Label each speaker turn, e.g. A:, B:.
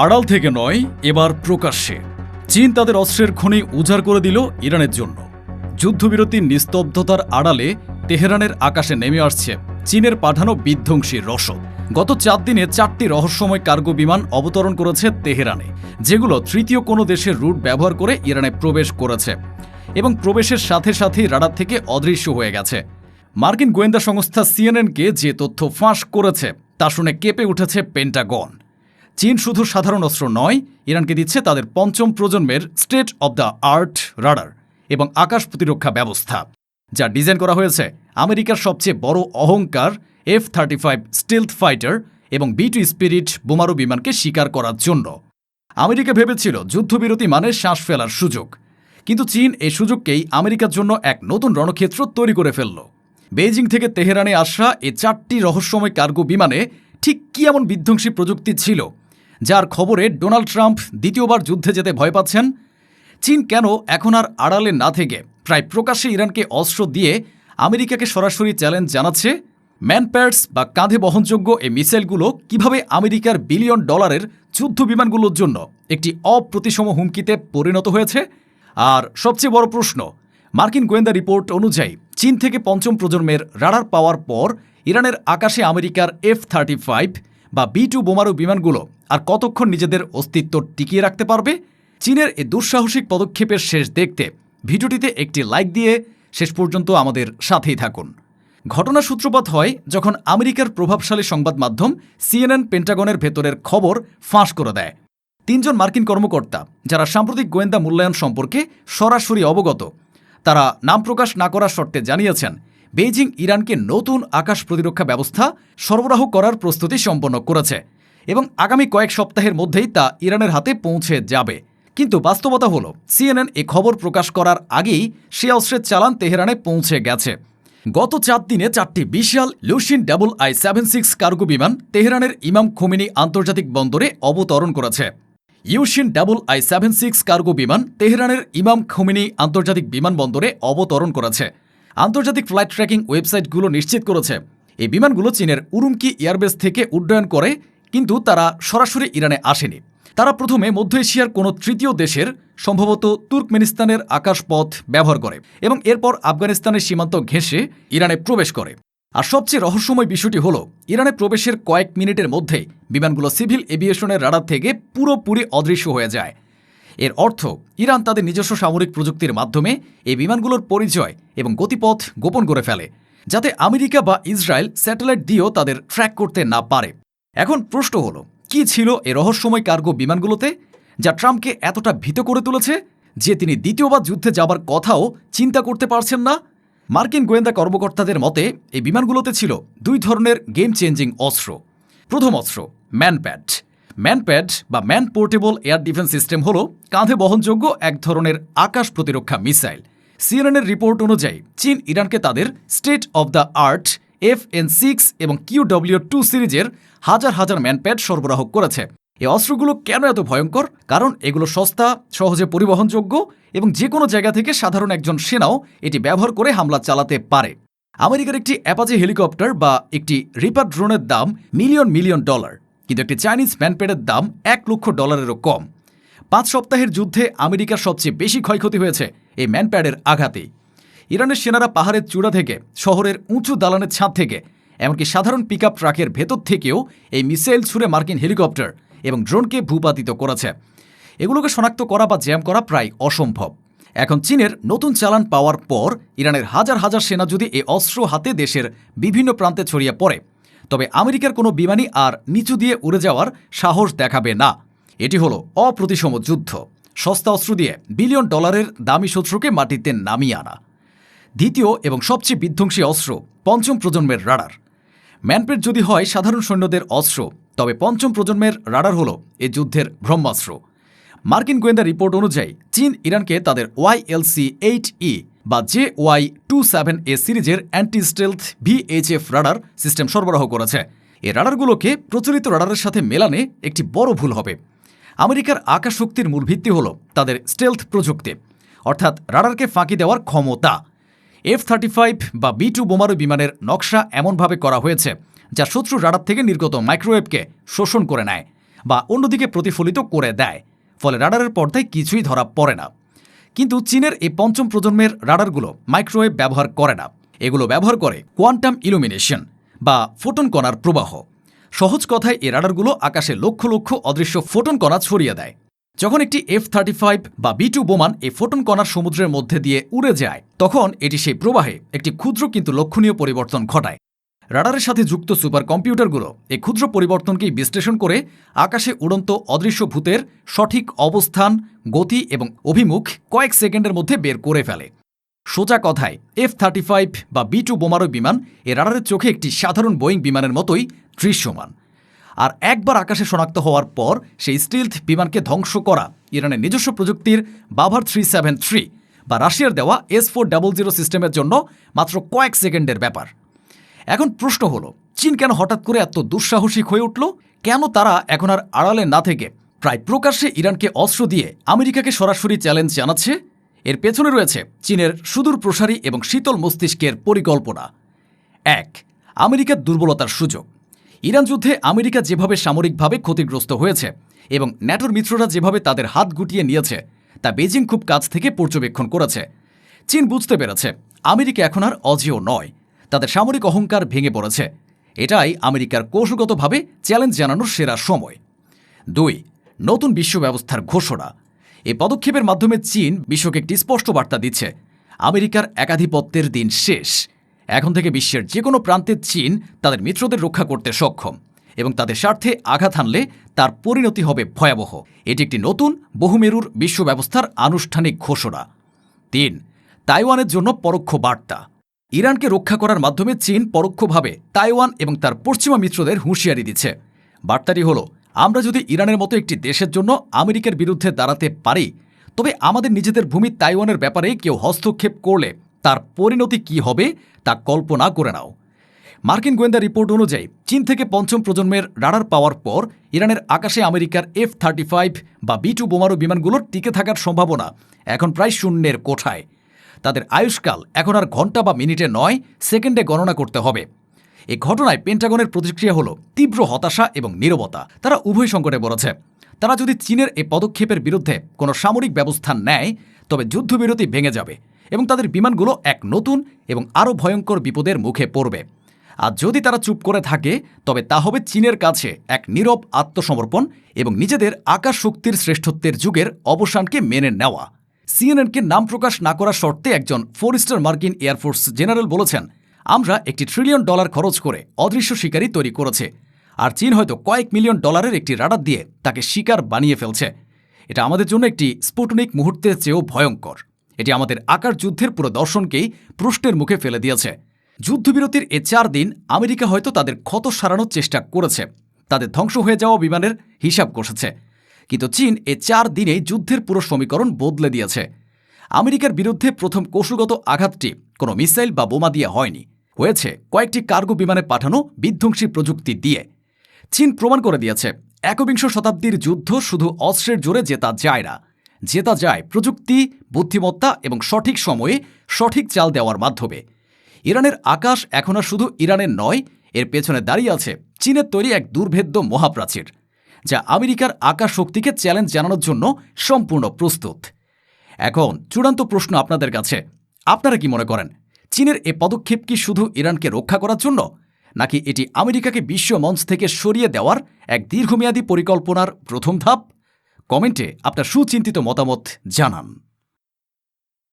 A: আড়াল থেকে নয়, এবার প্রকাশ্যে চীন তাদের অস্ত্রের খনি উজাড় করে দিল ইরানের জন্য। যুদ্ধবিরতির নিস্তব্ধতার আড়ালে তেহরানের আকাশে নেমে আসছে চীনের পাঠানো বিধ্বংসী রসদ। গত 4 দিনে 4টি রহস্যময় কার্গো বিমান অবতরণ করেছে তেহরানে, যেগুলো তৃতীয় কোনো দেশের রুট ব্যবহার করে ইরানে প্রবেশ করেছে এবং প্রবেশের সাথে সাথেই রাডার থেকে অদৃশ্য হয়ে গেছে। মার্কিন গোয়েন্দা সংস্থা সিএনএনকে যে তথ্য ফাঁস করেছে তা শুনে কেঁপে উঠেছে পেন্টাগন। চীন শুধু সাধারণ অস্ত্র নয়, ইরানকে দিচ্ছে তাদের 5ম প্রজন্মের state of the art radar এবং আকাশ প্রতিরক্ষা ব্যবস্থা, যা ডিজাইন করা হয়েছে আমেরিকার সবচেয়ে বড় অহংকার F-35 স্টিলথ ফাইটার এবং B-2 স্পিরিট বোমারু বিমানকে শিকার করার জন্য। আমেরিকা ভেবেছিল যুদ্ধবিরতি মানে শ্বাস ফেলার সুযোগ, কিন্তু চীন এই সুযোগকেই আমেরিকার জন্য এক নতুন রণক্ষেত্র তৈরি করে ফেলল। বেইজিং থেকে তেহরানে আসা এই 4টি রহস্যময় কার্গো বিমানে ঠিক কী এমন বিধ্বংসী প্রযুক্তি ছিল, যার খবরে ডোনাল্ড ট্রাম্প দ্বিতীয়বার যুদ্ধে যেতে ভয় পাচ্ছেন? চীন কেন এখন আর আড়ালে না থেকে প্রায় প্রকাশ্যে ইরানকে অস্ত্র দিয়ে আমেরিকাকে সরাসরি চ্যালেঞ্জ জানাচ্ছে? ম্যানপ্যাডস বা কাঁধে বহনযোগ্য এই মিসাইলগুলো কিভাবে আমেরিকার বিলিয়ন ডলারের যুদ্ধ বিমানগুলোর জন্য একটি অপ্রতিসম হুমকিতে পরিণত হয়েছে? আর সবচেয়ে বড় প্রশ্ন, মার্কিন গোয়েন্দা রিপোর্ট অনুযায়ী চীন থেকে 5ম প্রজন্মের রাডার পাওয়ার পর ইরানের আকাশে আমেরিকার F-35 বা B-2 বোমারু বিমানগুলো আর কতক্ষণ নিজেদের অস্তিত্ব টিকিয়ে রাখতে পারবে? চীনের এই দুঃসাহসিক পদক্ষেপের শেষ দেখতে ভিডিওটিতে একটি লাইক দিয়ে শেষ পর্যন্ত আমাদের সাথেই থাকুন। ঘটনার সূত্রপাত হয় যখন আমেরিকার প্রভাবশালী সংবাদ মাধ্যম CNN পেন্টাগনের ভেতরের খবর ফাঁস করে দেয়। 3 জন মার্কিন কর্মকর্তা, যারা সাম্প্রতিক গোয়েন্দা মূল্যায়ন সম্পর্কে সরাসরি অবগত, তারা নাম প্রকাশ না করার শর্তে জানিয়েছেন বেইজিং ইরানকে নতুন আকাশ প্রতিরক্ষা ব্যবস্থা সরবরাহ করার প্রস্তুতি সম্পন্ন করেছে এবং আগামী কয়েক সপ্তাহের মধ্যেই তা ইরানের হাতে পৌঁছে যাবে। কিন্তু বাস্তবতা হলো, CNN এ খবর প্রকাশ করার আগেই সে অস্ত্রের চালান তেহরানে পৌঁছে গেছে। গত 4 দিনে 4টি বিশাল লুশিন II-76 কার্গো বিমান তেহরানের ইমাম খোমেনি আন্তর্জাতিক বন্দরে অবতরণ করেছে। ইউশিন II-76 কার্গো বিমান তেহরানের ইমাম খোমেনি আন্তর্জাতিক বিমানবন্দরে অবতরণ করেছে। আন্তর্জাতিক ফ্লাইট ট্র্যাকিং ওয়েবসাইটগুলো নিশ্চিত করেছে এই বিমানগুলো চীনের উরুমকি এয়ারবেস থেকে উড্ডয়ন করে, কিন্তু তারা সরাসরি ইরানে আসেনি। তারা প্রথমে মধ্য এশিয়ার কোনো তৃতীয় দেশের, সম্ভবত তুর্কমেনিস্তানের আকাশপথ ব্যবহার করে এবং এরপর আফগানিস্তানের সীমান্ত ঘেঁষে ইরানে প্রবেশ করে। আর সবচেয়ে রহস্যময় বিষয়টি হলো, ইরানে প্রবেশের কয়েক মিনিটের মধ্যেই বিমানগুলো সিভিল এভিয়েশনের রাডার থেকে পুরোপুরি অদৃশ্য হয়ে যায়। এর অর্থ ইরান তাদের নিজস্ব সামরিক প্রযুক্তির মাধ্যমে এই বিমানগুলোর পরিচয় এবং গতিপথ গোপন করে ফেলে, যাতে আমেরিকা বা ইসরায়েল স্যাটেলাইট দিয়েও তাদের ট্র্যাক করতে না পারে। এখন প্রশ্ন হলো, কি ছিল এই রহস্যময় কার্গো বিমানগুলোতে, যা ট্রাম্পকে এতটা ভীত করে তুলেছে যে তিনি দ্বিতীয়বার যুদ্ধে যাবার কথাও চিন্তা করতে পারছেন না? মার্কিন গোয়েন্দা কর্মকর্তাদের মতে এই বিমানগুলোতে ছিল 2 ধরনের গেম চেঞ্জিং অস্ত্র। প্রথম অস্ত্র ম্যানপ্যাড। ম্যানপ্যাড বা man portable air defence system হল কাঁধে বহনযোগ্য এক ধরনের আকাশ প্রতিরক্ষা মিসাইল। সিএনএনের রিপোর্ট অনুযায়ী চীন ইরানকে তাদের state of the art FN-6 এবং QW-2 সিরিজের হাজার হাজার ম্যানপ্যাড সরবরাহ করেছে। এই অস্ত্রগুলো কেন এত ভয়ঙ্কর? কারণ এগুলো সস্তা, সহজে পরিবহনযোগ্য এবং যে কোনো জায়গা থেকে সাধারণ একজন সেনাও এটি ব্যবহার করে হামলা চালাতে পারে। আমেরিকার একটি অ্যাপাচি হেলিকপ্টার বা একটি রিপার ড্রোনের দাম মিলিয়ন ডলার, কিন্তু একটি চাইনিজ ম্যানপ্যাডের দাম $1,00,000-এরও কম। 5 সপ্তাহের যুদ্ধে আমেরিকার সবচেয়ে বেশি ক্ষয়ক্ষতি হয়েছে এই ম্যানপ্যাডের আঘাতেই। ইরানের সেনারা পাহাড়ের চূড়া থেকে, শহরের উঁচু দালানের ছাদ থেকে, এমনকি সাধারণ পিকআপ ট্রাকের ভেতর থেকেও এই মিসাইল ছুড়ে মার্কিন হেলিকপ্টার এবং ড্রোনকে ভূপাতিত করেছে। এগুলোকে শনাক্ত করা বা জ্যাম করা প্রায় অসম্ভব। এখন চীনের নতুন চালান পাওয়ার পর ইরানের হাজার হাজার সেনা যদি এই অস্ত্র হাতে দেশের বিভিন্ন প্রান্তে ছড়িয়ে পড়ে, তবে আমেরিকার কোনো বিমানই আর নিচু দিয়ে উড়ে যাওয়ার সাহস দেখাবে না। এটি হলো অপ্রতিসম যুদ্ধ, সস্তা অস্ত্র দিয়ে বিলিয়ন ডলারের দামি শত্রুকে মাটিতে নামিয়ে আনা। দ্বিতীয় এবং সবচেয়ে বিধ্বংসী অস্ত্র 5ম প্রজন্মের রাডার। ম্যানপ্যাড যদি হয় সাধারণ সৈন্যদের অস্ত্র, তবে 5ম প্রজন্মের রাডার হল এ যুদ্ধের ব্রহ্মাস্ত্র। মার্কিন গোয়েন্দা রিপোর্ট অনুযায়ী চীন ইরানকে তাদের YLC-8E বা JY-27A সিরিজের anti stealth VHF radar system সরবরাহ করেছে। এই রাডারগুলোকে প্রচলিত রাডারের সাথে মেলানে একটি বড় ভুল হবে। আমেরিকার আকাশ শক্তির মূল ভিত্তি হল তাদের স্টেলথ প্রযুক্তি, অর্থাৎ রাডারকে ফাঁকি দেওয়ার ক্ষমতা। F-35 বা B-2 বোমারু বিমানের নকশা এমনভাবে করা হয়েছে যা শত্রুর রাডার থেকে নির্গত মাইক্রোওয়েভকে শোষণ করে নেয়। বা অন্যদিকে প্রতিফলিত করে দেয়, ফলে রাডারের পর্দায় কিছুই ধরা পড়ে না। কিন্তু চীনের এই পঞ্চম প্রজন্মের রাডারগুলো মাইক্রোওয়েভ ব্যবহার করে না, এগুলো ব্যবহার করে কোয়ান্টাম ইলুমিনেশন বা ফোটন কণার প্রবাহ। সহজ কথায় এই রাডারগুলো আকাশে লক্ষ লক্ষ অদৃশ্য ফোটন কণা ছড়িয়ে দেয়। যখন একটি F-35 বা B-2 বোমান এই ফোটন কণার সমুদ্রের মধ্যে দিয়ে উড়ে যায়, তখন এটি সেই প্রবাহে একটি ক্ষুদ্র কিন্তু লক্ষণীয় পরিবর্তন ঘটায়। রাডারের সাথে যুক্ত সুপার কম্পিউটারগুলো এই ক্ষুদ্র পরিবর্তনকেই বিশ্লেষণ করে আকাশে উড়ন্ত অদৃশ্য ভূতের সঠিক অবস্থান, গতি এবং অভিমুখ কয়েক সেকেন্ডের মধ্যে বের করে ফেলে। সোজা কথায় F-35 বা B-2 বোমারু বিমান এ রাডারের চোখে একটি সাধারণ বোয়িং বিমানের মতোই দৃশ্যমান। আর একবার আকাশে শনাক্ত হওয়ার পর সেই স্টিলথ বিমানকে ধ্বংস করা ইরানের নিজস্ব প্রযুক্তির বাভার 373 বা রাশিয়ার দেওয়া S-400 সিস্টেমের জন্য মাত্র কয়েক সেকেন্ডের ব্যাপার। এখন প্রশ্ন হলো, চীন কেন হঠাৎ করে এত দুঃসাহসিক হয়ে উঠল? কেন তারা এখন আর আড়ালে না থেকে প্রায় প্রকাশ্যে ইরানকে অস্ত্র দিয়ে আমেরিকাকে সরাসরি চ্যালেঞ্জ জানাচ্ছে? এর পেছনে রয়েছে চীনের সুদূর প্রসারী এবং শীতল মস্তিষ্কের পরিকল্পনা। 1. আমেরিকার দুর্বলতার সুযোগ। ইরান যুদ্ধে আমেরিকা যেভাবে সামরিকভাবে ক্ষতিগ্রস্ত হয়েছে এবং ন্যাটোর মিত্ররা যেভাবে তাদের হাত গুটিয়ে নিয়েছে, তা বেজিং খুব কাছ থেকে পর্যবেক্ষণ করেছে। চীন বুঝতে পেরেছে আমেরিকা এখন আর অজেয় নয়, তাদের সামরিক অহংকার ভেঙে পড়েছে। এটাই আমেরিকার কৌশলগতভাবে চ্যালেঞ্জ জানানোর সেরা সময়। 2. নতুন বিশ্ব ব্যবস্থার ঘোষণা। এই পদক্ষেপের মাধ্যমে চীন বিশ্বকে একটি স্পষ্ট বার্তা দিচ্ছে, আমেরিকার একাধিপত্যের দিন শেষ। এখন থেকে বিশ্বের যে কোনো প্রান্তে চীন তাদের মিত্রদের রক্ষা করতে সক্ষম এবং তাদের স্বার্থে আঘাত হানলে তার পরিণতি হবে ভয়াবহ। এটি একটি নতুন বহুমেরুর বিশ্ব ব্যবস্থার আনুষ্ঠানিক ঘোষণা। 3. তাইওয়ানের জন্য পরোক্ষ বার্তা। ইরানকে রক্ষা করার মাধ্যমে চীন পরোক্ষভাবে তাইওয়ান এবং তার পশ্চিমা মিত্রদের হুঁশিয়ারি দিচ্ছে। বার্তাটি হলো, আমরা যদি ইরানের মতো একটি দেশের জন্য আমেরিকার বিরুদ্ধে দাঁড়াতে পারি, তবে আমাদের নিজেদের ভূমি তাইওয়ানের ব্যাপারে কেউ হস্তক্ষেপ করলে তার পরিণতি কি হবে তা কল্পনা করে নাও। মার্কিন গোয়েন্দা রিপোর্ট অনুযায়ী চীন থেকে পঞ্চম প্রজন্মের রাডার পাওয়ার পর ইরানের আকাশে আমেরিকার F-35 বা B-2 বোমারু বিমানগুলোর টিকে থাকার সম্ভাবনা এখন প্রায় শূন্যের কোঠায়। তাদের আয়ুষ্কাল এখন আর ঘন্টা বা মিনিটে নয়, সেকেন্ডে গণনা করতে হবে। এই ঘটনায় পেন্টাগনের প্রতিক্রিয়া হল তীব্র হতাশা এবং নীরবতা। তারা উভয় সংকটে পড়েছে। তারা যদি চীনের এই পদক্ষেপের বিরুদ্ধে কোনো সামরিক ব্যবস্থা নেয়, তবে যুদ্ধবিরতি ভেঙে যাবে এবং তাদের বিমানগুলো এক নতুন এবং আরও ভয়ঙ্কর বিপদের মুখে পড়বে। আর যদি তারা চুপ করে থাকে, তবে তা হবে চীনের কাছে এক নীরব আত্মসমর্পণ এবং নিজেদের আকাশ শক্তির শ্রেষ্ঠত্বের যুগের অবসানকে মেনে নেওয়া। সিএনএনকে নাম প্রকাশ না করার শর্তে একজন 4-স্টার মার্কিন এয়ারফোর্স জেনারেল বলেছেন, আমরা $1 ট্রিলিয়ন খরচ করে অদৃশ্য শিকারী তৈরি করেছে, আর চীন হয়তো কয়েক মিলিয়ন ডলারের একটি রাডার দিয়ে তাকে শিকার বানিয়ে ফেলছে। এটা আমাদের জন্য একটি স্পুটনিক মুহূর্তের চেয়েও ভয়ঙ্কর। এটি আমাদের আকাশ যুদ্ধের পুরো দর্শনকেই প্রশ্নের মুখে ফেলে দিয়েছে। যুদ্ধবিরতির এ 4 দিন আমেরিকা হয়তো তাদের ক্ষত সারানোর চেষ্টা করেছে, তাদের ধ্বংস হয়ে যাওয়া বিমানের হিসাব কষেছে, কিন্তু চীন এ 4 দিনেই যুদ্ধের পুরো সমীকরণ বদলে দিয়েছে। আমেরিকার বিরুদ্ধে প্রথম কৌশলগত আঘাতটি কোনো মিসাইল বা বোমা দিয়ে হয়নি, হয়েছে কয়েকটি কার্গো বিমানে পাঠানো বিধ্বংসী প্রযুক্তি দিয়ে। চীন প্রমাণ করে দিয়েছে, একবিংশ শতাব্দীর যুদ্ধ শুধু অস্ত্রের জোরে জেতা যায় না, জেতা যায় প্রযুক্তি, বুদ্ধিমত্তা এবং সঠিক সময়ে সঠিক চাল দেওয়ার মাধ্যমে। ইরানের আকাশ এখন আর শুধু ইরানের নয়, এর পেছনে দাঁড়িয়ে আছে চীনের তৈরি এক দুর্ভেদ্য মহাপ্রাচীর, যা আমেরিকার আকাশ শক্তিকে চ্যালেঞ্জ জানানোর জন্য সম্পূর্ণ প্রস্তুত। এখন চূড়ান্ত প্রশ্ন আপনাদের কাছে, আপনারা কি মনে করেন, চীনের এ পদক্ষেপ কি শুধু ইরানকে রক্ষা করার জন্য, নাকি এটি আমেরিকাকে বিশ্ব মঞ্চ থেকে সরিয়ে দেওয়ার এক দীর্ঘমেয়াদী পরিকল্পনার প্রথম ধাপ? কমেন্টে আপনার সুচিন্তিত মতামত জানান।